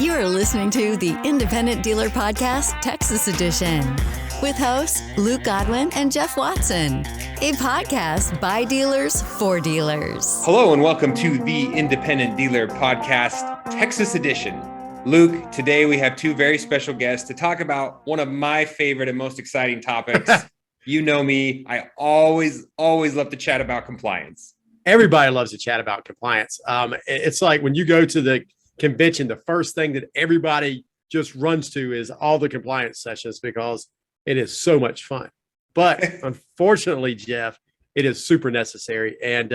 You are listening to the Independent Dealer Podcast, Texas Edition, with hosts Luke Godwin and Jeff Watson, a podcast by dealers for dealers. Hello and welcome to the Independent Dealer Podcast, Texas Edition. Luke, today we have two very special guests to talk about one of my favorite and most exciting topics. You know me, I always love to chat about compliance. Everybody loves to chat about compliance. It's like when you go to the convention, the first thing that everybody just runs to is all the compliance sessions because it is so much fun. But unfortunately, Jeff, it is super necessary. And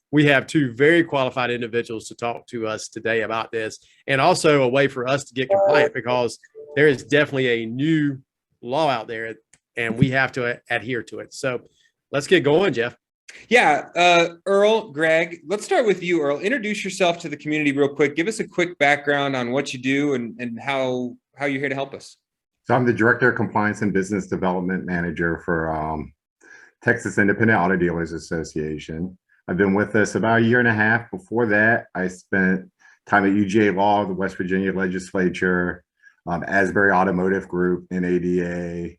we have two very qualified individuals to talk to us today about this, and also a way for us to get compliant because there is definitely a new law out there and we have to adhere to it. So let's get going, Jeff. Yeah, Earl, Greg, let's start with you, Earl. Introduce yourself to the community real quick. Give us a quick background on what you do and how you're here to help us. So I'm the Director of Compliance and Business Development Manager for Texas Independent Auto Dealers Association. I've been with us about a year and a half. Before that, I spent time at UGA Law, the West Virginia Legislature, Asbury Automotive Group, NADA.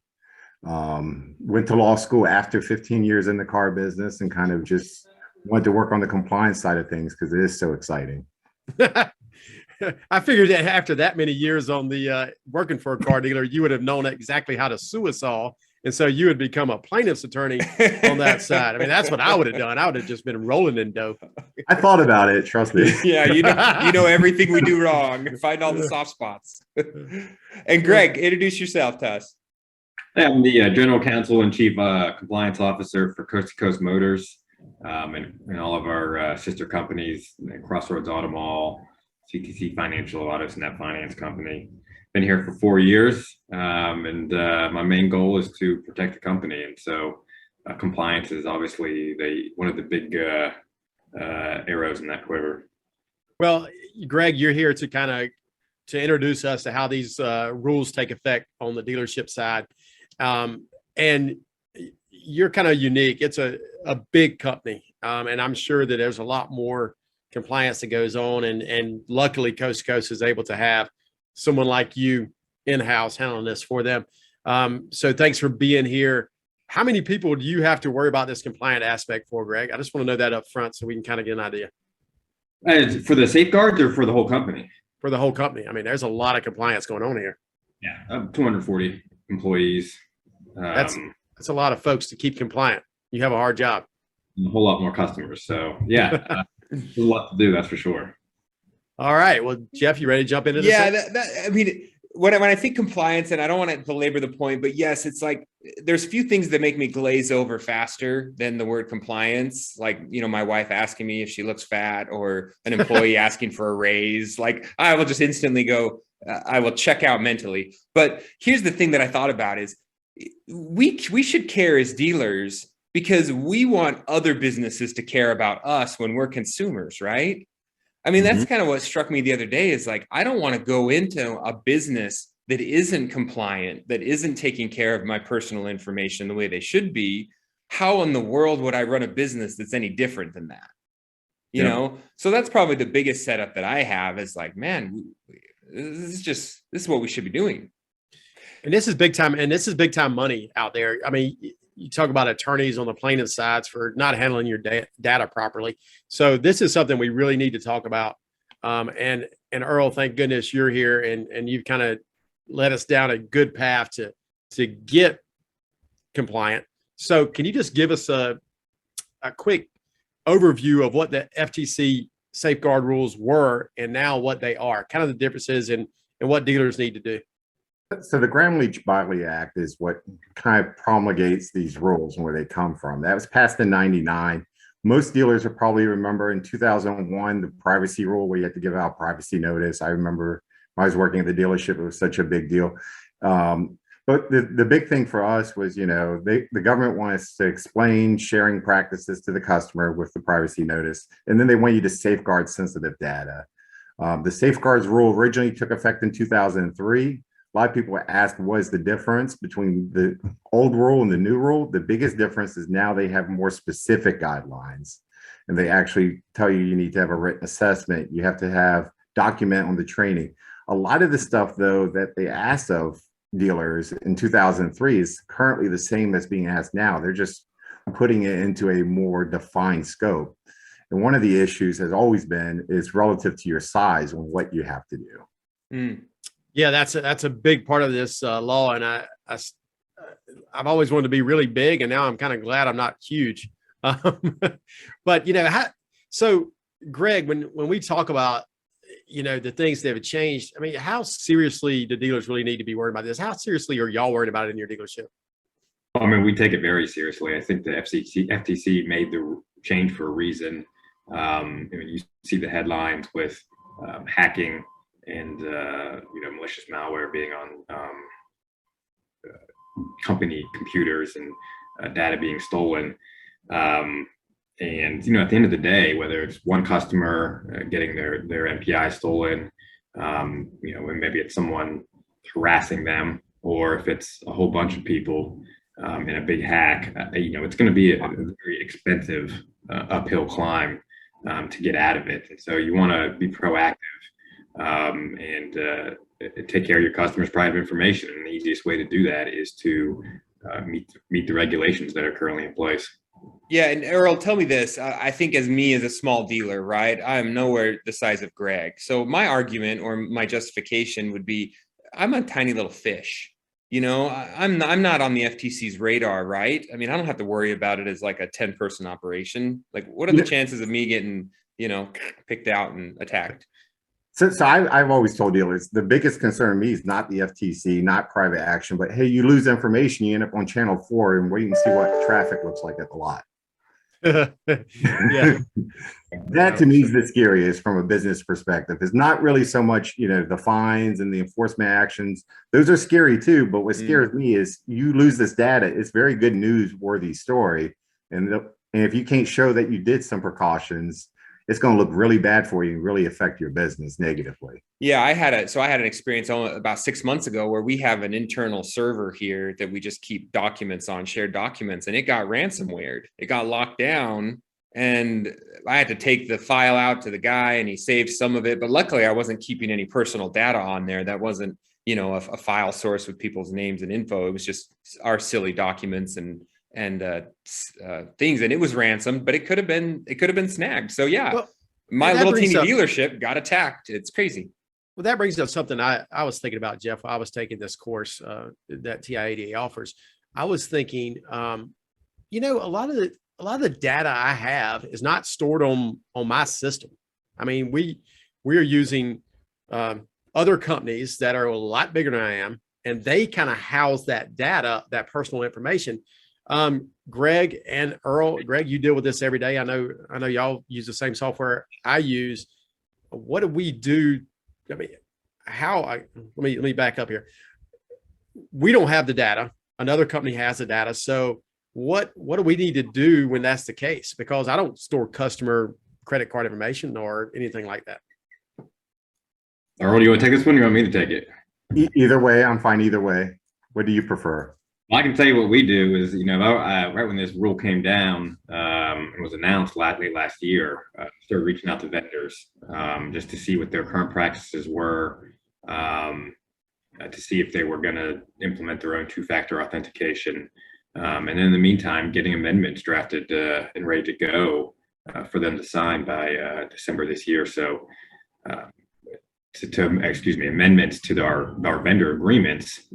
Went to law school after 15 years in the car business and kind of just wanted to work on the compliance side of things because it is so exciting. I figured that after that many years on the working for a car dealer, you would have known exactly how to sue us all. And so you would become a plaintiff's attorney on that side. I mean, that's what I would have done. I would have just been rolling in dough. I thought about it. Trust me. Yeah, you know everything we do wrong and find all the soft spots. And Greg, introduce yourself to us. I'm the General Counsel and Chief Compliance Officer for Coast to Coast Motors and all of our sister companies, Crossroads Automall, CTC Financial, AutoSnap Finance Company. Been here for 4 years, and my main goal is to protect the company. And so compliance is obviously one of the big arrows in that quiver. Well, Greg, you're here to introduce us to how these rules take effect on the dealership side. And you're kind of unique. It's a big company. And I'm sure that there's a lot more compliance that goes on. And luckily Coast to Coast is able to have someone like you in-house handling this for them. So thanks for being here. How many people do you have to worry about this compliant aspect for, Greg? I just want to know that up front so we can kind of get an idea. For the safeguards or for the whole company? For the whole company. I mean, there's a lot of compliance going on here. Yeah, 240 employees. That's a lot of folks to keep compliant. You have a hard job. A whole lot more customers. So yeah, there's a lot to do, that's for sure. All right. Well, Jeff, you ready to jump into this? Yeah, I mean, when I think compliance, and I don't want to belabor the point, but yes, it's like there's few things that make me glaze over faster than the word compliance. Like, my wife asking me if she looks fat or an employee asking for a raise. Like, I will just instantly go, I will check out mentally. But here's the thing that I thought about is we should care as dealers because we want other businesses to care about us when we're consumers, right? I mean, that's kind of what struck me the other day is like, I don't want to go into a business that isn't compliant, that isn't taking care of my personal information the way they should be. How in the world would I run a business that's any different than that? You know? So that's probably the biggest setup that I have is like, man, this is what we should be doing. And this is big time. And this is big time money out there. I mean, you talk about attorneys on the plaintiff sides for not handling your data properly. So this is something we really need to talk about. And Earl, thank goodness you're here and you've kind of led us down a good path to get compliant. So can you just give us a quick overview of what the FTC safeguard rules were and now what they are, kind of the differences and what dealers need to do? So the Gramm-Leach-Bliley Act is what kind of promulgates these rules and where they come from. That was passed in '99. Most dealers will probably remember in 2001, the privacy rule where you had to give out privacy notice. I remember when I was working at the dealership, it was such a big deal. But the big thing for us was, the government wants us to explain sharing practices to the customer with the privacy notice. And then they want you to safeguard sensitive data. The safeguards rule originally took effect in 2003. A lot of people ask, what is the difference between the old rule and the new rule? The biggest difference is now they have more specific guidelines and they actually tell you need to have a written assessment. You have to have document on the training. A lot of the stuff, though, that they asked of dealers in 2003 is currently the same as being asked now. They're just putting it into a more defined scope. And one of the issues has always been is relative to your size and what you have to do. Mm. Yeah, that's a big part of this law, and I've always wanted to be really big, and now I'm kind of glad I'm not huge. But so Greg, when we talk about the things that have changed, I mean, how seriously do dealers really need to be worried about this? How seriously are y'all worried about it in your dealership? I mean, we take it very seriously. I think the FTC made the change for a reason. I mean, you see the headlines with hacking and malicious malware being on company computers and data being stolen. And at the end of the day, whether it's one customer getting their MPI stolen, and maybe it's someone harassing them, or if it's a whole bunch of people in a big hack, it's going to be a very expensive uphill climb to get out of it. And so you want to be proactive and take care of your customers' private information. And the easiest way to do that is to meet the regulations that are currently in place. Yeah, and Earl, tell me this. I think as a small dealer, right, I'm nowhere the size of Greg. So my argument or my justification would be, I'm a tiny little fish. I'm not on the FTC's radar, right? I mean, I don't have to worry about it as like a 10-person operation. Like, what are the chances of me getting, picked out and attacked? So I've always told dealers, the biggest concern to me is not the FTC, not private action, but hey, you lose information, you end up on channel 4 and wait and see what traffic looks like at the lot. Yeah. That to me is the scariest from a business perspective. It's not really so much, the fines and the enforcement actions. Those are scary too. But what scares me is you lose this data. It's very good newsworthy story. And if you can't show that you did some precautions, it's going to look really bad for you and really affect your business negatively. Yeah, I had an experience about 6 months ago where we have an internal server here that we just keep documents on, shared documents, and it got ransomwared. It got locked down, and I had to take the file out to the guy, and he saved some of it. But luckily, I wasn't keeping any personal data on there. That wasn't, a file source with people's names and info. It was just our silly documents and things, and it was ransomed, but it could have been snagged. So yeah, well, my little teeny dealership got attacked. It's crazy. Well, that brings up something I was thinking about, Jeff. I was taking this course that TIADA offers. I was thinking, a lot of the data I have is not stored on my system. I mean, we are using other companies that are a lot bigger than I am, and they kind of house that data, that personal information. Greg and Earl, Greg, you deal with this every day. I know y'all use the same software I use. What do we do? I mean, let me back up here. We don't have the data. Another company has the data. So what do we need to do when that's the case? Because I don't store customer credit card information or anything like that. Earl, do you want to take this one or you want me to take it? Either way, I'm fine either way. What do you prefer? Well, I can tell you what we do is, right when this rule came down and was announced late last year, started reaching out to vendors just to see what their current practices were, to see if they were going to implement their own two-factor authentication. And in the meantime, getting amendments drafted and ready to go for them to sign by December this year. So amendments to our vendor agreements,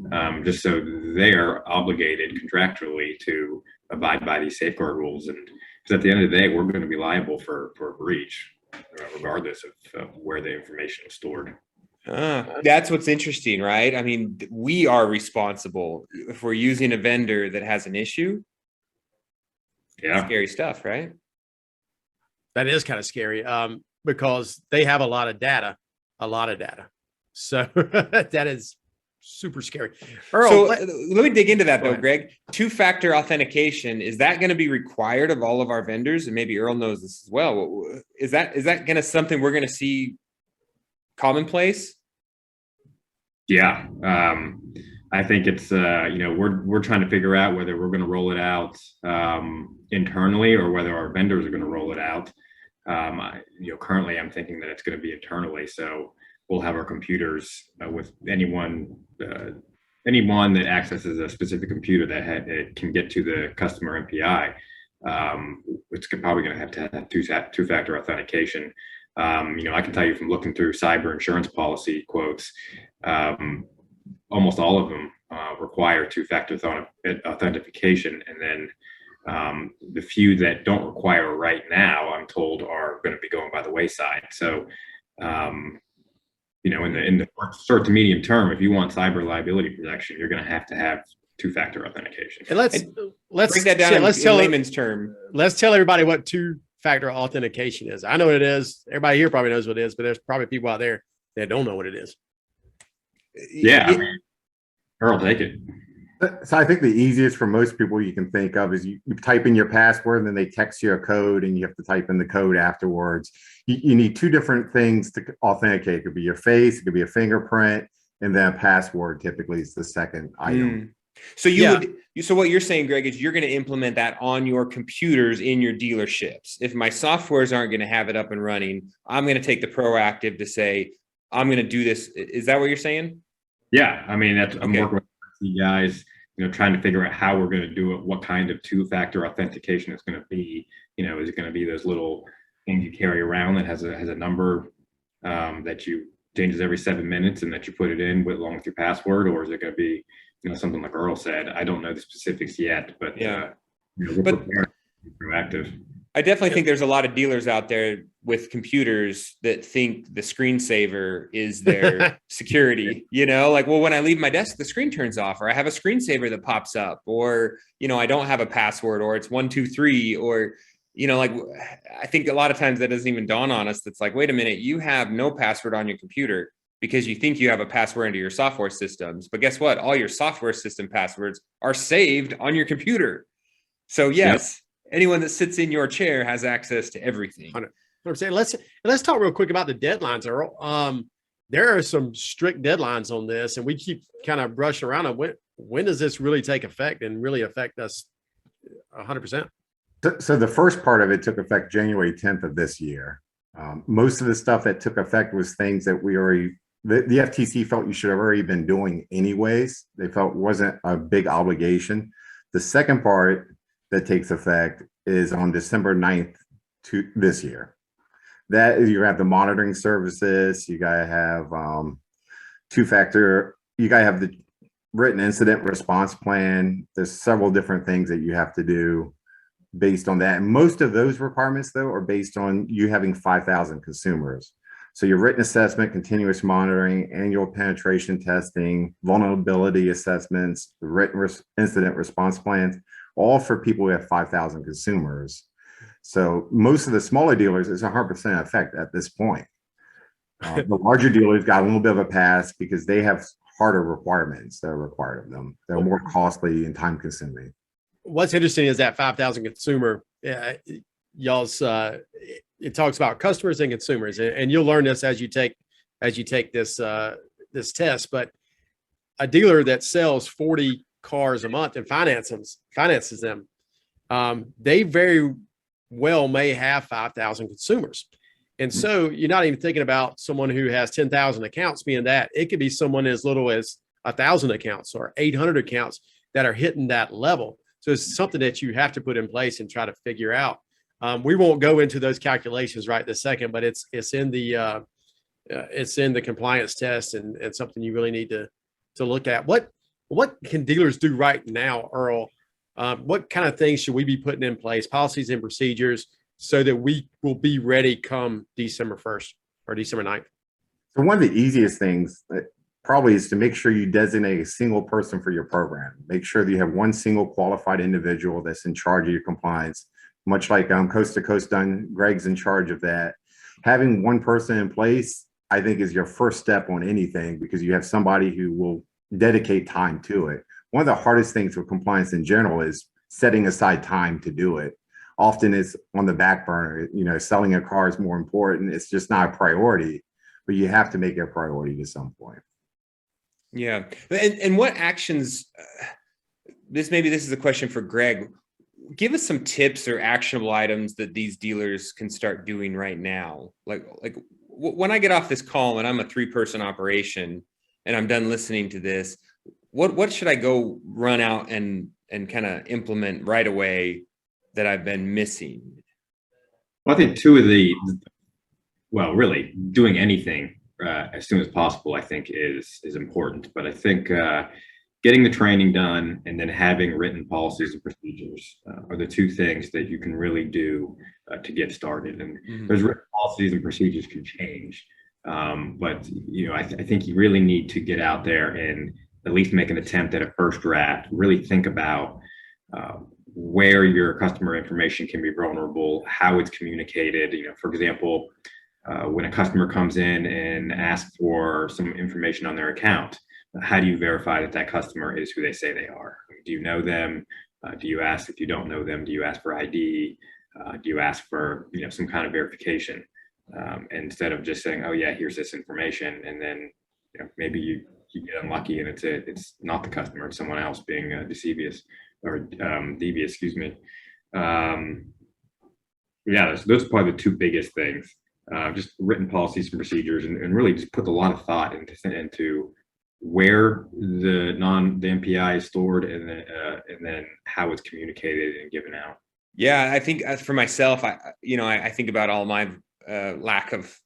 just so they're obligated contractually to abide by these safeguard rules. And because at the end of the day, we're going to be liable for a breach, regardless of where the information is stored. That's what's interesting, right? I mean, we are responsible if we're using a vendor that has an issue. Yeah, scary stuff, right? That is kind of scary because they have a lot of data. So that is super scary. Earl, so let me dig into that though, Greg. Two-factor authentication, is that going to be required of all of our vendors? And maybe Earl knows this as well. Is that going to something we're going to see commonplace? Yeah. I think it's, we're trying to figure out whether we're going to roll it out internally or whether our vendors are going to roll it out. Currently I'm thinking that it's going to be internally. So we'll have our computers with anyone that accesses a specific computer that it can get to the customer MPI. It's probably going to have two-factor authentication. I can tell you from looking through cyber insurance policy quotes, almost all of them require two-factor authentication, and then the few that don't require right now, I'm told, are going to be going by the wayside. So, in the short to medium term, if you want cyber liability protection, you're going to have two-factor authentication. And let's break that down in layman's term. Let's tell everybody what two-factor authentication is. I know what it is. Everybody here probably knows what it is, but there's probably people out there that don't know what it is. Yeah, Earl, take it. So I think the easiest for most people you can think of is you type in your password and then they text you a code and you have to type in the code afterwards. You need two different things to authenticate. It could be your face, it could be a fingerprint, and then a password typically is the second item. So so what you're saying, Greg, is you're going to implement that on your computers in your dealerships. If my softwares aren't going to have it up and running, I'm going to take the proactive to say, I'm going to do this. Is that what you're saying? Yeah. I mean, I'm working with you guys, trying to figure out how we're going to do it, what kind of two-factor authentication it's going to be. Is it going to be those little things you carry around that has a number that you changes every 7 minutes and that you put it in along with your password, or is it going to be something like Earl said? I don't know the specifics yet, but yeah, we're prepared to be proactive. I definitely think there's a lot of dealers out there with computers that think the screensaver is their security, when I leave my desk, the screen turns off, or I have a screensaver that pops up, or, I don't have a password, or it's 1, 2, 3, or, I think a lot of times that doesn't even dawn on us. That's like, wait a minute, you have no password on your computer because you think you have a password into your software systems. But guess what? All your software system passwords are saved on your computer. So yes. Yep. Anyone that sits in your chair has access to everything. 100%. Let's talk real quick about the deadlines, Earl. There are some strict deadlines on this, and we keep kind of brushing around on when does this really take effect and really affect us 100%? So the first part of it took effect January 10th of this year. Most of the stuff that took effect was things that the FTC felt you should have already been doing anyways. They felt it wasn't a big obligation. The second part that takes effect is on December 9th to this year. That is, you have the monitoring services, you gotta have two-factor, you gotta have the written incident response plan. There's several different things that you have to do based on that. And most of those requirements though are based on you having 5,000 consumers. So your written assessment, continuous monitoring, annual penetration testing, vulnerability assessments, the written incident response plans, all for people who have 5,000 consumers. So most of the smaller dealers is 100% effect at this point. The larger dealers got a little bit of a pass because they have harder requirements that are required of them. They're more costly and time consuming. What's interesting is that 5,000 consumer, y'all's, it talks about customers and consumers, and you'll learn this as you take this test. But a dealer that sells 40 cars a month and finances them, they very well may have 5,000 consumers. And so you're not even thinking about someone who has 10,000 accounts being that. It could be someone as little as 1,000 accounts or 800 accounts that are hitting that level. So it's something that you have to put in place and try to figure out. We won't go into those calculations right this second, but it's in the compliance test and something you really need to look at. What can dealers do right now, Earl? What kind of things should we be putting in place, policies and procedures, so that we will be ready come December 1st or December 9th? So one of the easiest things probably is to make sure you designate a single person for your program. Make sure that you have one single qualified individual that's in charge of your compliance, much like Coast to Coast done. Greg's in charge of that. Having one person in place, I think, is your first step on anything, because you have somebody who will dedicate time to it. One of the hardest things with compliance in general is setting aside time to do it. Often it's on the back burner. Selling a car is more important. It's just not a priority, but you have to make it a priority to some point. Yeah. And what actions, this is a question for Greg. Give us some tips or actionable items that these dealers can start doing right now. Like when I get off this call and I'm a 3-person operation and I'm done listening to this, what should I go run out and kind of implement right away that I've been missing? Well, I think really doing anything as soon as possible, I think is important. But I think getting the training done and then having written policies and procedures are the two things that you can really do to get started. And those written policies and procedures can change. But, I think you really need to get out there and at least make an attempt at a first draft, really think about where your customer information can be vulnerable, how it's communicated. For example, when a customer comes in and asks for some information on their account, how do you verify that customer is who they say they are? Do you know them? Do you ask, if you don't know them, do you ask for ID? Do you ask for some kind of verification? Instead of just saying, oh yeah, here's this information, and then maybe you get unlucky and it's not the customer, it's someone else being devious, excuse me. Those are probably the two biggest things. Just written policies and procedures, and really just put a lot of thought into where the MPI is stored, and then how it's communicated and given out. Yeah, I think for myself, I think about all my lack of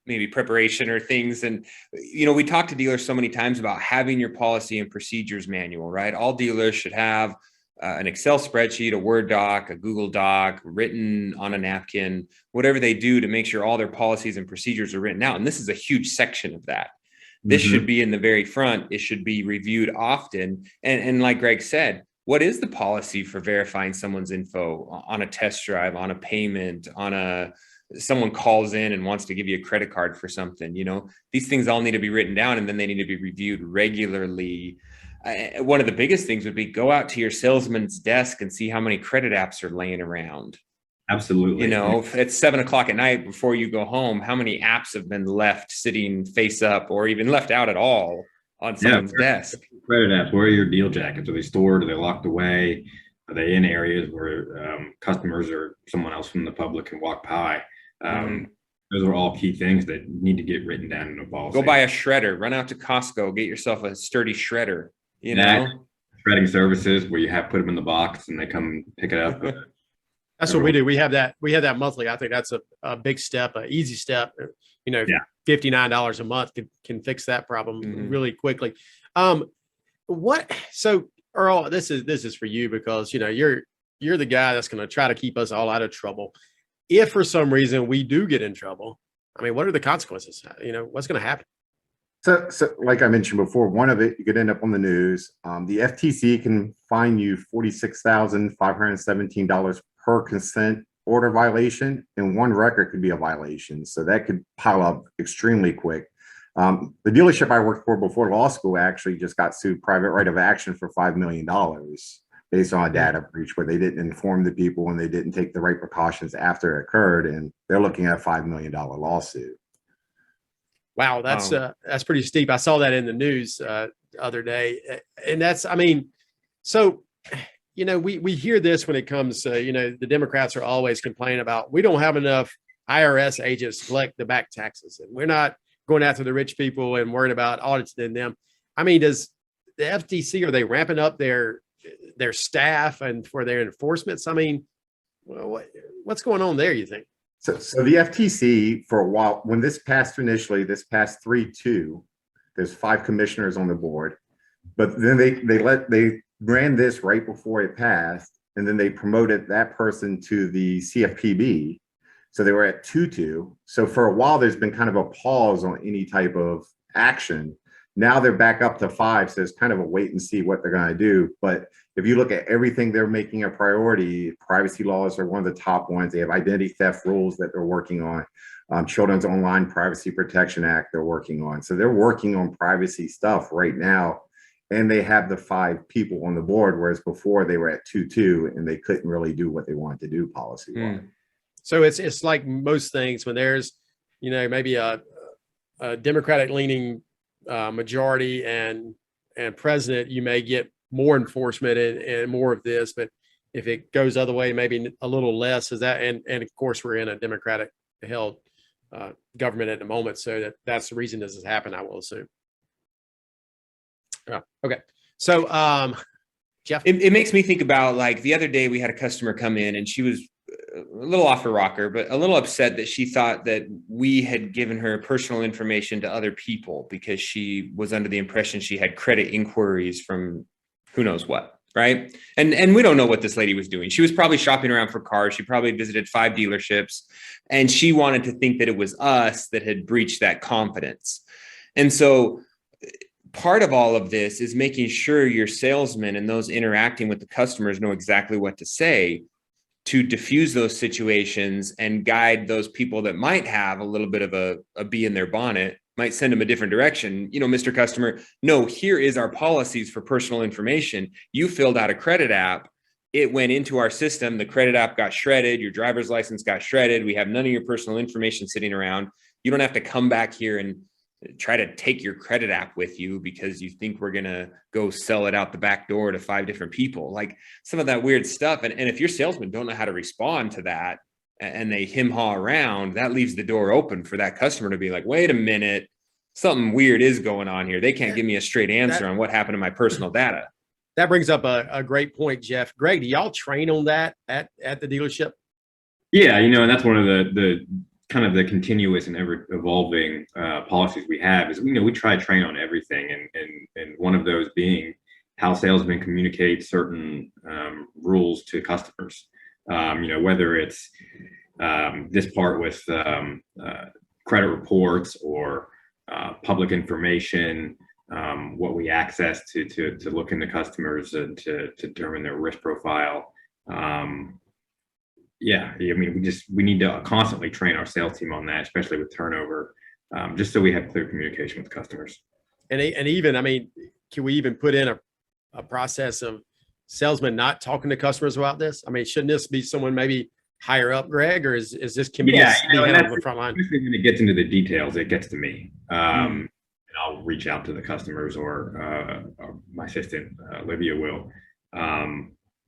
maybe preparation or things. And, we talk to dealers so many times about having your policy and procedures manual, right? All dealers should have an Excel spreadsheet, a Word doc, a Google doc, written on a napkin, whatever they do to make sure all their policies and procedures are written out. And this is a huge section of that. This should be in the very front. It should be reviewed often. And like Greg said, what is the policy for verifying someone's info on a test drive, on a payment, someone calls in and wants to give you a credit card for something? These things all need to be written down, and then they need to be reviewed regularly. One of the biggest things would be go out to your salesman's desk and see how many credit apps are laying around. Absolutely. If it's 7:00 at night before you go home, how many apps have been left sitting face up or even left out at all on someone's desk? Credit apps, where are your deal jackets? Are they stored? Are they locked away? Are they in areas where customers or someone else from the public can walk by? Those are all key things that need to get written down in a policy. Go buy a shredder, run out to Costco, get yourself a sturdy shredder, Shredding services where you put them in the box and they come pick it up. That's what we do. We have that monthly. I think that's a big step, an easy step. $59 a month can fix that problem really quickly. So Earl, this is for you, because you're the guy that's going to try to keep us all out of trouble. If for some reason we do get in trouble, what are the consequences? What's going to happen? So like I mentioned before, one of it, you could end up on the news. The FTC can fine you $46,517 per consent order violation, and one record could be a violation. So that could pile up extremely quick. The dealership I worked for before law school actually just got sued private right of action for $5 million based on a data breach where they didn't inform the people and they didn't take the right precautions after it occurred. And they're looking at a $5 million lawsuit. Wow, that's pretty steep. I saw that in the news the other day, and that's, so we hear this when it comes to the Democrats are always complaining about we don't have enough IRS agents to collect the back taxes, and we're not going after the rich people and worrying about auditing them. Does the FTC, are they ramping up their staff and for their enforcements? What's going on there, you think? So the FTC, for a while, when this passed 3-2, there's 5 commissioners on the board, but then they ran this right before it passed, and then they promoted that person to the CFPB. So they were at 2-2. So for a while, there's been kind of a pause on any type of action. Now they're back up to 5. So it's kind of a wait and see what they're going to do. But if you look at everything they're making a priority, privacy laws are one of the top ones. They have identity theft rules that they're working on. Children's Online Privacy Protection Act they're working on. So they're working on privacy stuff right now. And they have the 5 people on the board, whereas before they were at 2-2 and they couldn't really do what they wanted to do policy-wise. So it's like most things when there's, maybe a Democratic leaning majority and president, you may get more enforcement and more of this, but if it goes the other way, maybe a little less. Is that, and of course we're in a Democratic held government at the moment. So that's the reason this has happened, I will assume. Oh, okay. So, Jeff, it makes me think about, like, the other day we had a customer come in and she was a little off her rocker, but a little upset that she thought that we had given her personal information to other people because she was under the impression she had credit inquiries from who knows what. Right. And we don't know what this lady was doing. She was probably shopping around for cars. She probably visited 5 dealerships, and she wanted to think that it was us that had breached that confidence. And so part of all of this is making sure your salesmen and those interacting with the customers know exactly what to say to diffuse those situations and guide those people that might have a little bit of a bee in their bonnet, might send them a different direction. Mr. Customer, no, here is our policies for personal information. You filled out a credit app. It went into our system. The credit app got shredded. Your driver's license got shredded. We have none of your personal information sitting around. You don't have to come back here and try to take your credit app with you because you think we're going to go sell it out the back door to 5 different people. Like some of that weird stuff. And if your salesmen don't know how to respond to that, and they hem-haw around, that leaves the door open for that customer to be like, wait a minute, something weird is going on here. They can't give me a straight answer on what happened to my personal data. That brings up a great point, Jeff. Greg, do y'all train on that at the dealership? Yeah, and that's one of the kind of the continuous and ever evolving policies we have is, we try to train on everything. And one of those being how salesmen communicate certain rules to customers. Whether it's this part with credit reports or public information, what we access to look into customers and to determine their risk profile. We need to constantly train our sales team on that, especially with turnover, just so we have clear communication with customers. And even, can we even put in a process of salesmen not talking to customers about this? Shouldn't this be someone maybe higher up, Greg, or is this can be handled on the front line? When it gets into the details, it gets to me. And I'll reach out to the customers or my assistant, Olivia will,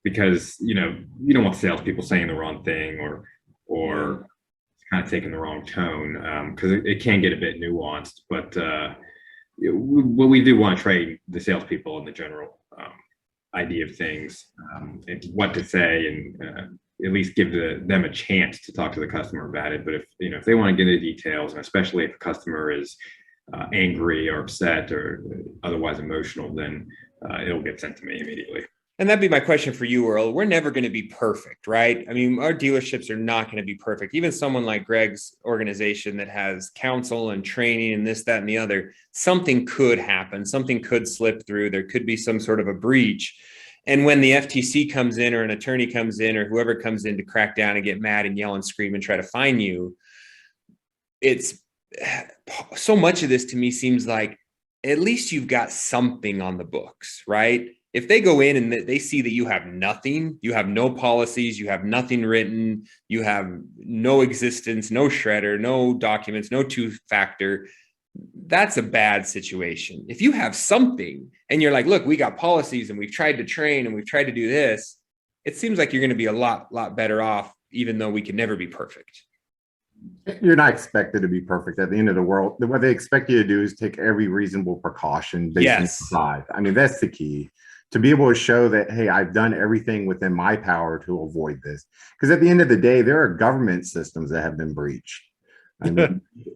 because, you don't want salespeople saying the wrong thing or kind of taking the wrong tone, because it can get a bit nuanced. But we do want to train the salespeople in the general idea of things, and what to say, and at least give them a chance to talk to the customer about it. But if they want to get into details, and especially if a customer is angry or upset or otherwise emotional, then it'll get sent to me immediately. And that'd be my question for you, Earl. We're never going to be perfect, right? Our dealerships are not going to be perfect. Even someone like Greg's organization that has counsel and training and this, that, and the other, something could happen. Something could slip through. There could be some sort of a breach. And when the FTC comes in or an attorney comes in or whoever comes in to crack down and get mad and yell and scream and try to fine you, it's so much of this to me seems like at least you've got something on the books, right? If they go in and they see that you have nothing, you have no policies, you have nothing written, you have no existence, no shredder, no documents, no 2-factor, that's a bad situation. If you have something and you're like, look, we got policies and we've tried to train and we've tried to do this, it seems like you're going to be a lot better off, even though we can never be perfect. You're not expected to be perfect at the end of the world. What they expect you to do is take every reasonable precaution based on survive. That's the key. To be able to show that, hey, I've done everything within my power to avoid this. Because at the end of the day, there are government systems that have been breached.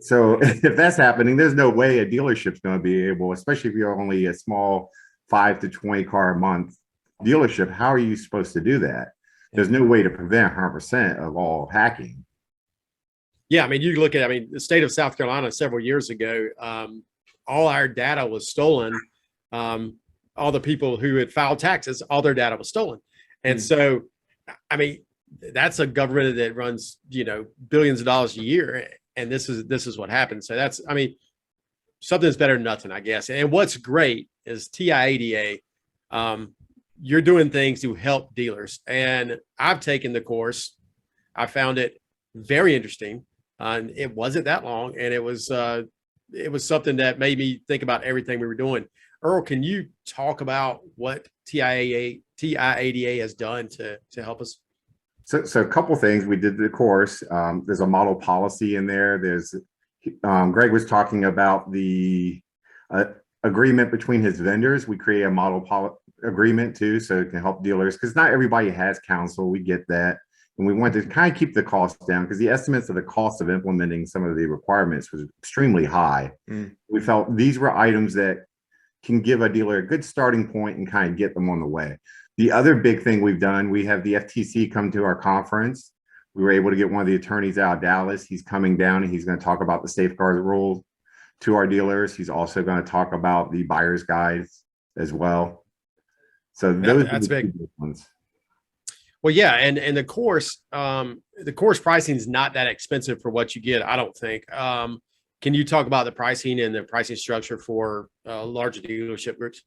So if that's happening, there's no way a dealership's going to be able, especially if you're only a small 5 to 20 car a month dealership, how are you supposed to do that? There's no way to prevent 100% of all hacking. Yeah, you look at, the state of South Carolina several years ago, all our data was stolen. All the people who had filed taxes, all their data was stolen. And so, that's a government that runs, billions of dollars a year. And this is what happened. So that's, something's better than nothing, I guess. And what's great is TIADA, you're doing things to help dealers. And I've taken the course. I found it very interesting. It wasn't that long. And it was something that made me think about everything we were doing. Earl, can you talk about what TIADA has done to help us? So a couple things. We did the course. There's a model policy in there. There's Greg was talking about the agreement between his vendors. We create a agreement too, so it can help dealers, because not everybody has counsel. We get that. And we want to kind of keep the cost down, because the estimates of the cost of implementing some of the requirements was extremely high. We felt these were items that can give a dealer a good starting point and kind of get them on the way. The other big thing we've done, we have the FTC come to our conference. We were able to get one of the attorneys out of Dallas. He's coming down and he's going to talk about the safeguard rule to our dealers. He's also going to talk about the buyer's guides as well. So those that's are the big two big ones. Well, yeah, and the course pricing is not that expensive for what you get, I don't think. Can you talk about the pricing and the pricing structure for larger dealership groups?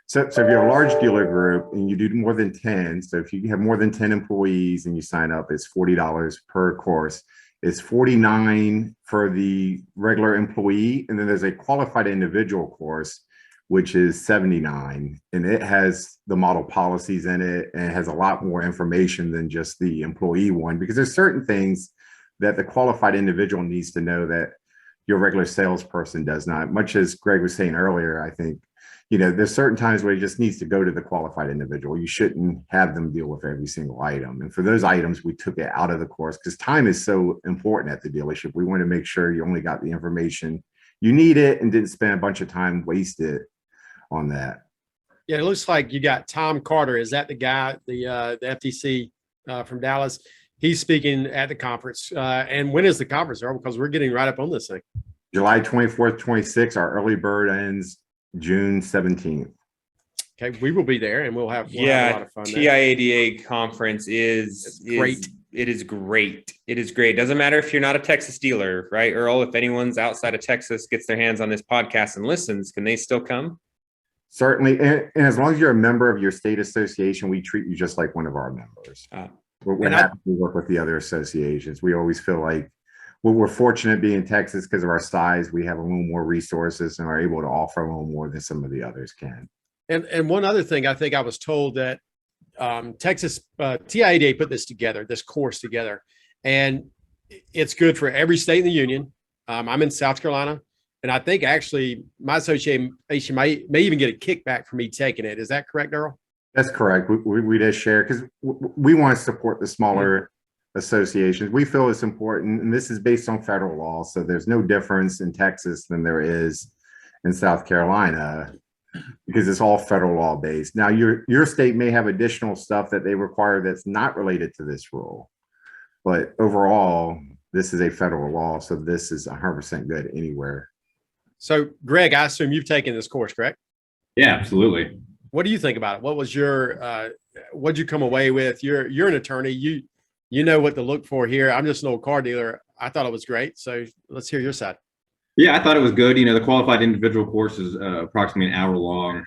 So if you're a large dealer group and you do more than 10, so if you have more than 10 employees and you sign up, it's $40 per course. It's $49 for the regular employee, and then there's a qualified individual course, which is $79, and it has the model policies in it, and it has a lot more information than just the employee one, because there's certain things that the qualified individual needs to know that your regular salesperson does not. Much as Greg was saying earlier, I think, there's certain times where he just needs to go to the qualified individual. You shouldn't have them deal with every single item. And for those items, we took it out of the course because time is so important at the dealership. We want to make sure you only got the information you need it and didn't spend a bunch of time wasted on that. Yeah, it looks like you got Tom Carter. Is that the guy, the FTC from Dallas? He's speaking at the conference. And when is the conference, Earl? Because we're getting right up on this thing. July 24th, 26th. Our early bird ends June 17th. Okay, we will be there and we'll have a lot of fun. TIADA conference is great. It is great. It is great. Doesn't matter if you're not a Texas dealer, right, Earl? If anyone's outside of Texas gets their hands on this podcast and listens, can they still come? Certainly. And as long as you're a member of your state association, we treat you just like one of our members. We're happy to work with the other associations. We always feel like we're fortunate being in Texas because of our size. We have a little more resources and are able to offer a little more than some of the others can. And one other thing, I think I was told that Texas TIADA put this course together, and it's good for every state in the union. I'm in South Carolina, and I think actually my association may even get a kickback for me taking it. Is that correct, Earl? That's correct. We just share because we want to support the smaller associations. We feel it's important, and this is based on federal law, so there's no difference in Texas than there is in South Carolina because it's all federal law based. Now, your state may have additional stuff that they require that's not related to this rule, but overall, this is a federal law, so this is 100% good anywhere. So, Greg, I assume you've taken this course, correct? Yeah, absolutely. What do you think about it? What was what'd you come away with? You're an attorney. You know what to look for here. I'm just an old car dealer. I thought it was great. So let's hear your side. Yeah, I thought it was good. The qualified individual course is approximately an hour long.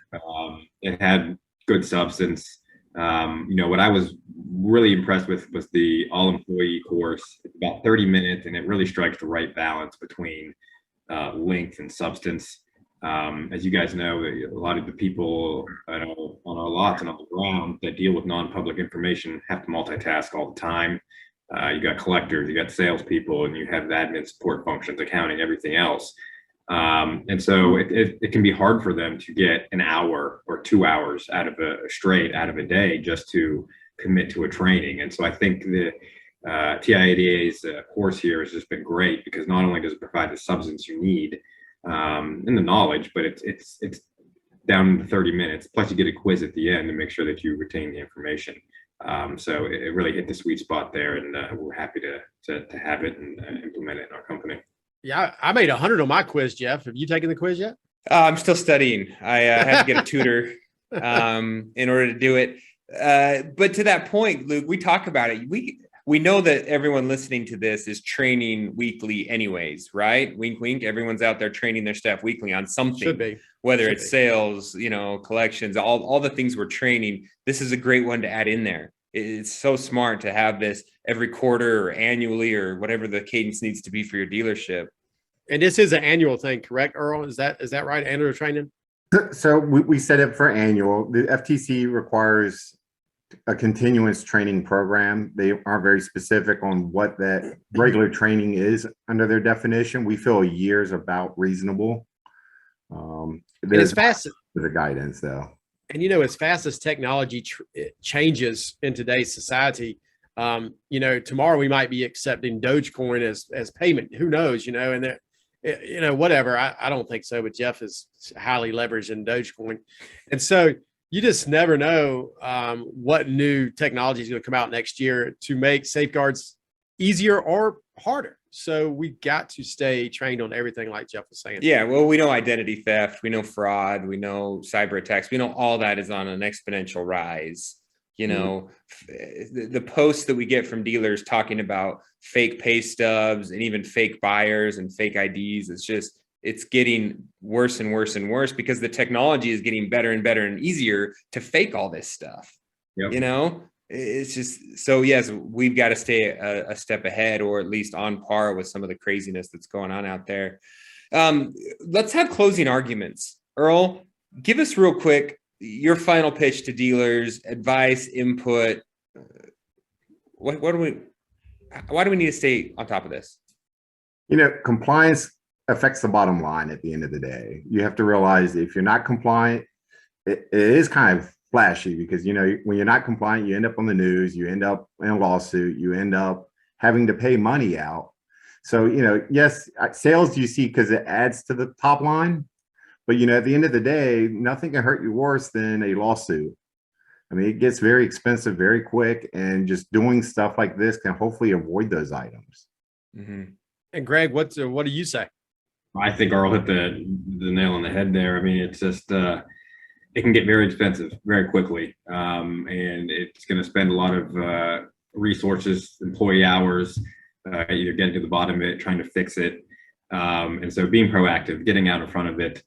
It had good substance. What I was really impressed with was the all employee course. It's about 30 minutes, and it really strikes the right balance between length and substance. As you guys know, a lot of the people on our lots and on the ground that deal with non-public information have to multitask all the time. You got collectors, you got salespeople, and you have admin support functions, accounting, everything else. And so it can be hard for them to get an hour or 2 hours out of a day just to commit to a training. And so I think the TIADA's course here has just been great because not only does it provide the substance you need, and the knowledge, but it's down to 30 minutes. Plus, you get a quiz at the end to make sure that you retain the information. So it really hit the sweet spot there, and we're happy to have it and implement it in our company. Yeah, I made 100 on my quiz, Jeff. Have you taken the quiz yet? I'm still studying. I had to get a tutor in order to do it. But to that point, Luke, we talk about it. We know that everyone listening to this is training weekly anyways, right? Wink, wink. Everyone's out there training their staff weekly on something. Should be. Whether it's sales, collections, all the things we're training. This is a great one to add in there. It's so smart to have this every quarter or annually or whatever the cadence needs to be for your dealership. And this is an annual thing, correct, Earl? Is that right? Annual training? So we set it for annual. The FTC requires a continuous training program. They aren't very specific on what that regular training is under their definition. We feel a year is about reasonable. There's fast the guidance though. And, as fast as technology changes in today's society, tomorrow we might be accepting Dogecoin as payment. Who knows, and whatever. I don't think so, but Jeff is highly leveraged in Dogecoin. And so you just never know what new technology is going to come out next year to make safeguards easier or harder. So we got to stay trained on everything, like Jeff was saying. Yeah, well, we know identity theft, we know fraud, we know cyber attacks, we know all that is on an exponential rise. The posts that we get from dealers talking about fake pay stubs and even fake buyers and fake IDs, it's getting worse and worse and worse because the technology is getting better and better and easier to fake all this stuff. Yep. It's just, so yes, we've got to stay a step ahead, or at least on par with some of the craziness that's going on out there. Let's have closing arguments. Earl, give us real quick your final pitch to dealers, advice, input. Why do we need to stay on top of this? Compliance affects the bottom line at the end of the day. You have to realize if you're not compliant, it is kind of flashy because, when you're not compliant, you end up on the news, you end up in a lawsuit, you end up having to pay money out. So, yes, sales you see because it adds to the top line. But, at the end of the day, nothing can hurt you worse than a lawsuit. I mean, it gets very expensive very quick, and just doing stuff like this can hopefully avoid those items. Mm-hmm. And Greg, what do you say? I think Earl hit the nail on the head there. I mean, it's just, it can get very expensive very quickly. And it's going to spend a lot of resources, employee hours, either getting to the bottom of it, trying to fix it. And so being proactive, getting out in front of it,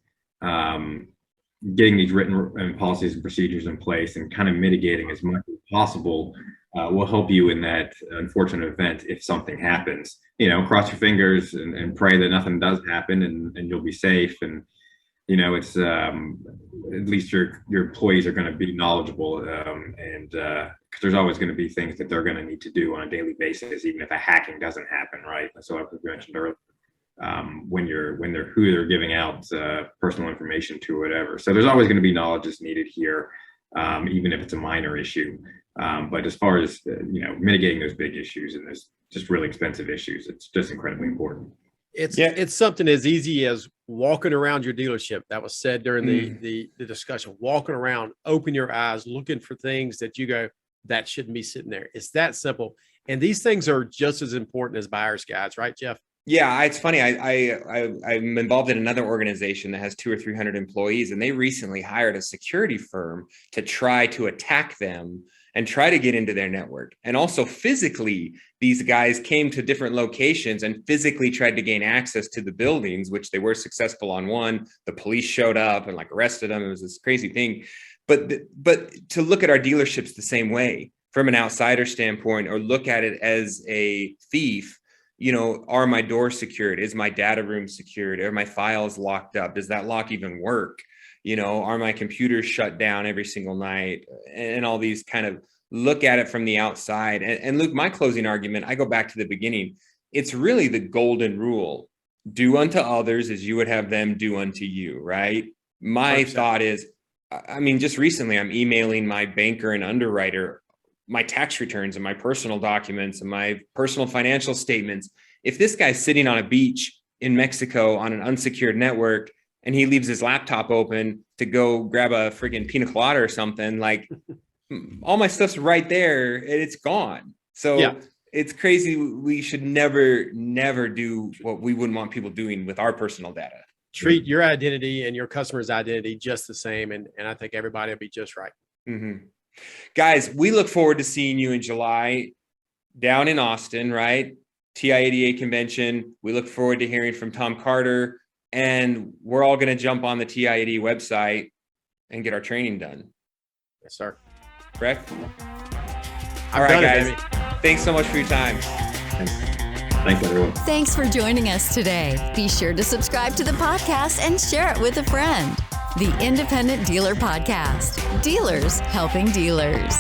getting these written policies and procedures in place and kind of mitigating as much as possible will help you in that unfortunate event if something happens. Cross your fingers and pray that nothing does happen and you'll be safe. And it's at least your employees are going to be knowledgeable, and because there's always going to be things that they're going to need to do on a daily basis, even if a hacking doesn't happen, right? So like we mentioned earlier, when who they're giving out personal information to, or whatever. So there's always going to be knowledge that's needed here, even if it's a minor issue. But as far as mitigating those big issues and those just really expensive issues, it's just incredibly important. It's something as easy as walking around your dealership. That was said during the discussion. Walking around, open your eyes, looking for things that you go, that shouldn't be sitting there. It's that simple. And these things are just as important as buyer's guides, right, Jeff? Yeah, it's funny. I'm involved in another organization that has 200 or 300 employees, and they recently hired a security firm to try to attack them and try to get into their network. And also physically, these guys came to different locations and physically tried to gain access to the buildings, which they were successful on one. The police showed up and arrested them. It was this crazy thing. But to look at our dealerships the same way from an outsider standpoint, or look at it as a thief, are my doors secured? Is my data room secured? Are my files locked up? Does that lock even work? Are my computers shut down every single night? And all these kind of look at it from the outside. And Luke, my closing argument, I go back to the beginning. It's really the golden rule. Do unto others as you would have them do unto you, right? My 100%. Thought is, just recently I'm emailing my banker and underwriter my tax returns and my personal documents and my personal financial statements. If this guy's sitting on a beach in Mexico on an unsecured network and he leaves his laptop open to go grab a friggin' pina colada or something, all my stuff's right there and it's gone. So yeah. It's crazy. We should never do what we wouldn't want people doing with our personal data. Treat your identity and your customer's identity just the same. And I think everybody will be just right. Mm-hmm. Guys, we look forward to seeing you in July down in Austin, right? TIADA convention. We look forward to hearing from Tom Carter, and we're all going to jump on the TIADA website and get our training done. Yes, sir. Correct? All right, guys. Thanks so much for your time. Thanks, everyone. Thanks for joining us today. Be sure to subscribe to the podcast and share it with a friend. The Independent Dealer Podcast. Dealers helping dealers.